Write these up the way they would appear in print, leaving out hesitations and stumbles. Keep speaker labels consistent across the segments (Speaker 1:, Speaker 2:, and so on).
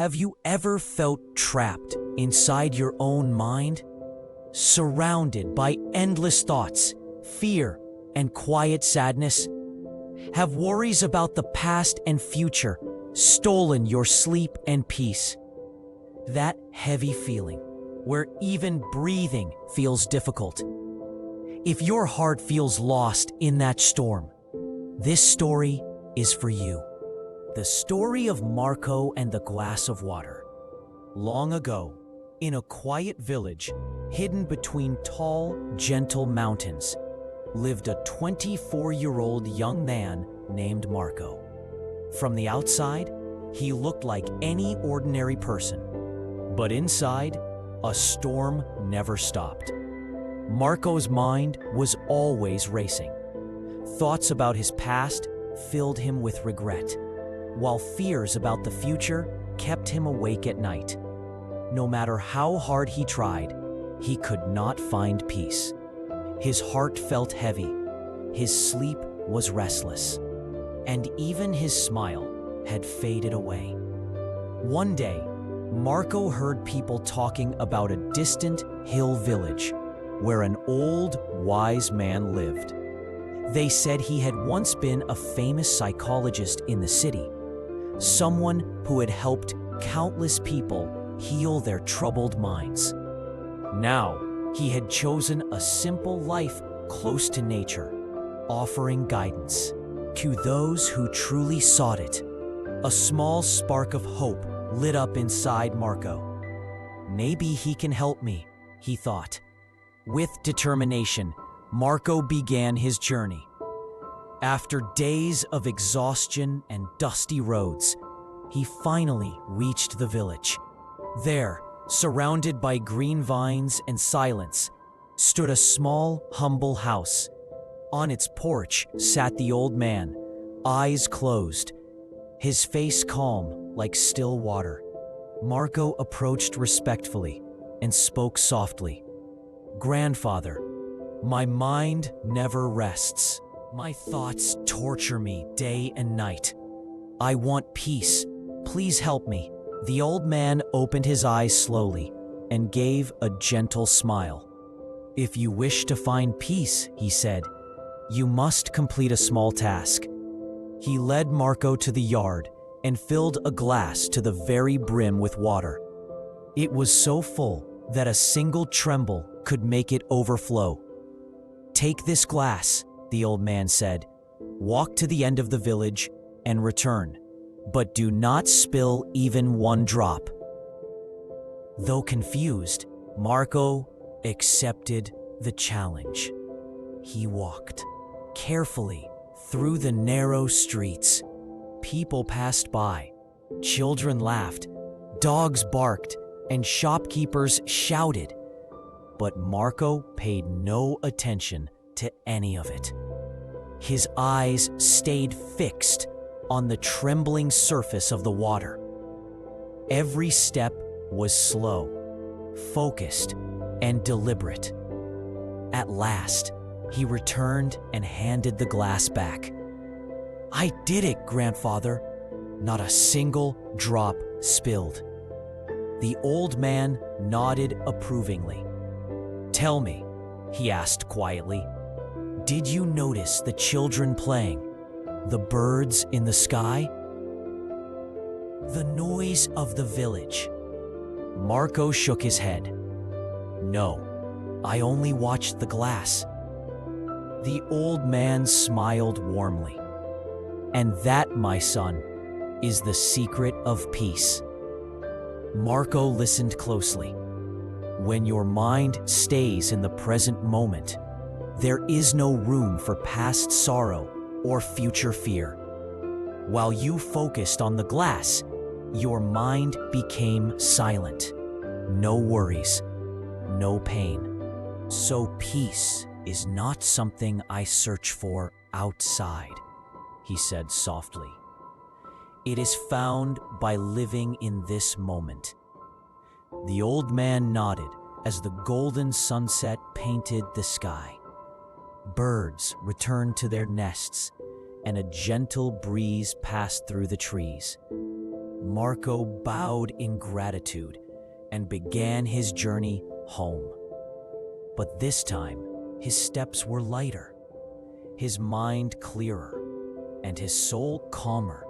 Speaker 1: Have you ever felt trapped inside your own mind? Surrounded by endless thoughts, fear, and quiet sadness? Have worries about the past and future stolen your sleep and peace? That heavy feeling, where even breathing feels difficult. If your heart feels lost in that storm, this story is for you. The story of Marco and the glass of water. Long ago, in a quiet village hidden between tall, gentle mountains, lived a 24-year-old young man named Marco. From the outside, he looked like any ordinary person. But inside, a storm never stopped. Marco's mind was always racing. Thoughts about his past filled him with regret, while fears about the future kept him awake at night. No matter how hard he tried, he could not find peace. His heart felt heavy, his sleep was restless, and even his smile had faded away. One day, Marco heard people talking about a distant hill village where an old, wise man lived. They said he had once been a famous psychologist in the city, someone who had helped countless people heal their troubled minds. Now, he had chosen a simple life close to nature, offering guidance to those who truly sought it. A small spark of hope lit up inside Marco. Maybe he can help me, he thought. With determination, Marco began his journey. After days of exhaustion and dusty roads, he finally reached the village. There, surrounded by green vines and silence, stood a small, humble house. On its porch sat the old man, eyes closed, his face calm like still water. Marco approached respectfully and spoke softly. "Grandfather, my mind never rests. My thoughts torture me day and night. I want peace. Please help me." The old man opened his eyes slowly and gave a gentle smile. "If you wish to find peace," he said, "you must complete a small task." He led Marco to the yard and filled a glass to the very brim with water. It was so full that a single tremble could make it overflow. "Take this glass," the old man said. "Walk to the end of the village and return, but do not spill even one drop." Though confused, Marco accepted the challenge. He walked carefully through the narrow streets. People passed by, children laughed, dogs barked, and shopkeepers shouted. But Marco paid no attention to any of it. His eyes stayed fixed on the trembling surface of the water. Every step was slow, focused, and deliberate. At last, he returned and handed the glass back. "I did it, grandfather." Not a single drop spilled. The old man nodded approvingly. "Tell me," he asked quietly, "did you notice the children playing? The birds in the sky? The noise of the village?" Marco shook his head. "No, I only watched the glass." The old man smiled warmly. "And that, my son, is the secret of peace." Marco listened closely. When your mind stays in the present moment, there is no room for past sorrow or future fear. While you focused on the glass, your mind became silent. No worries, no pain. So peace is not something I search for outside, he said softly. It is found by living in this moment. The old man nodded as the golden sunset painted the sky. Birds returned to their nests, and a gentle breeze passed through the trees. Marco bowed in gratitude and began his journey home. But this time, his steps were lighter, his mind clearer, and his soul calmer.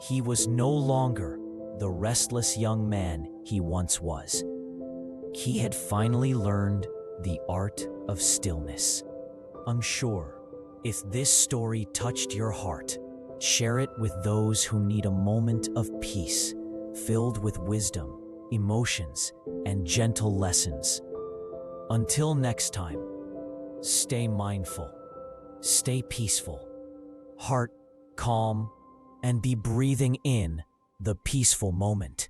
Speaker 1: He was no longer the restless young man he once was. He had finally learned the art of stillness. I'm sure if this story touched your heart, share it with those who need a moment of peace, filled with wisdom, emotions, and gentle lessons. Until next time, stay mindful, stay peaceful, heart calm, and be breathing in the peaceful moment.